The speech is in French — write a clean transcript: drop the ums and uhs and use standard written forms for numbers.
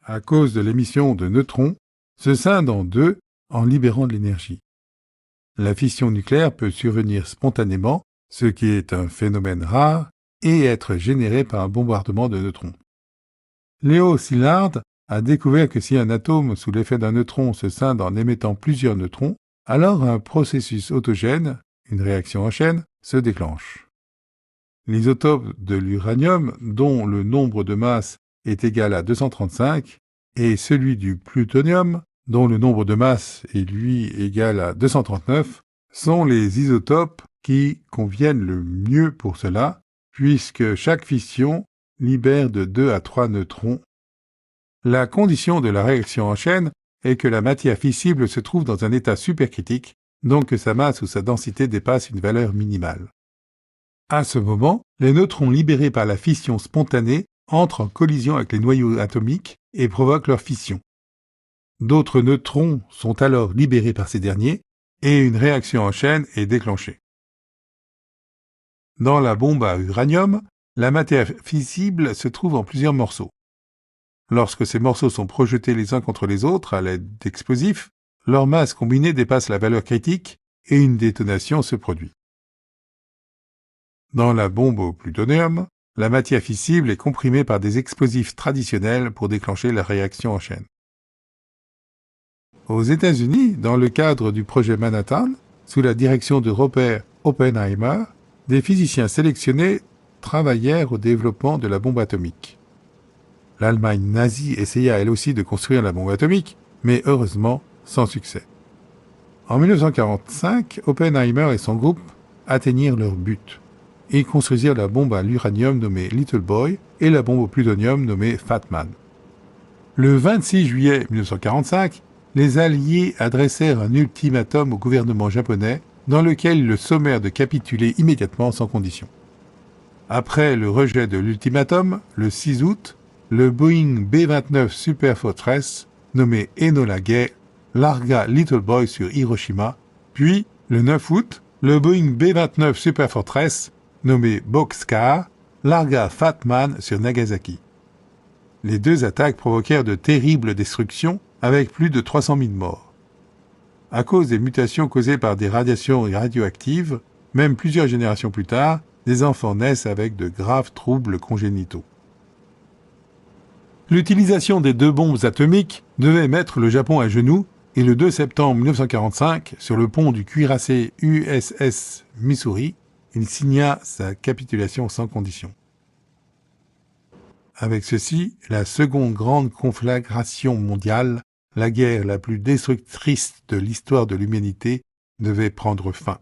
À cause de l'émission de neutrons, se scinde en deux en libérant de l'énergie. La fission nucléaire peut survenir spontanément, ce qui est un phénomène rare, et être générée par un bombardement de neutrons. Leo Szilard a découvert que si un atome sous l'effet d'un neutron se scinde en émettant plusieurs neutrons, alors un processus autogène, une réaction en chaîne, se déclenche. L'isotope de l'uranium, dont le nombre de masses est égal à 235, et celui du plutonium, dont le nombre de masses est lui égal à 239, sont les isotopes qui conviennent le mieux pour cela, puisque chaque fission libère de 2 à 3 neutrons. La condition de la réaction en chaîne est que la matière fissible se trouve dans un état supercritique, donc que sa masse ou sa densité dépasse une valeur minimale. À ce moment, les neutrons libérés par la fission spontanée entrent en collision avec les noyaux atomiques et provoquent leur fission. D'autres neutrons sont alors libérés par ces derniers et une réaction en chaîne est déclenchée. Dans la bombe à uranium, la matière fissible se trouve en plusieurs morceaux. Lorsque ces morceaux sont projetés les uns contre les autres à l'aide d'explosifs, leur masse combinée dépasse la valeur critique et une détonation se produit. Dans la bombe au plutonium, la matière fissible est comprimée par des explosifs traditionnels pour déclencher la réaction en chaîne. Aux États-Unis, dans le cadre du projet Manhattan, sous la direction de Robert Oppenheimer, des physiciens sélectionnés travaillèrent au développement de la bombe atomique. L'Allemagne nazie essaya elle aussi de construire la bombe atomique, mais heureusement sans succès. En 1945, Oppenheimer et son groupe atteignirent leur but. Ils construisirent la bombe à l'uranium nommée Little Boy et la bombe au plutonium nommée Fat Man. Le 26 juillet 1945, les Alliés adressèrent un ultimatum au gouvernement japonais dans lequel ils le sommèrent de capituler immédiatement sans condition. Après le rejet de l'ultimatum, le 6 août, le Boeing B-29 Super Fortress, nommé Enola Gay, largua Little Boy sur Hiroshima, puis, le 9 août, le Boeing B-29 Super Fortress, nommé Bockscar, largua Fat Man sur Nagasaki. Les deux attaques provoquèrent de terribles destructions avec plus de 300 000 morts. À cause des mutations causées par des radiations radioactives, même plusieurs générations plus tard, des enfants naissent avec de graves troubles congénitaux. L'utilisation des deux bombes atomiques devait mettre le Japon à genoux et le 2 septembre 1945, sur le pont du cuirassé USS Missouri, il signa sa capitulation sans condition. Avec ceci, la seconde grande conflagration mondiale, la guerre la plus destructrice de l'histoire de l'humanité, devait prendre fin.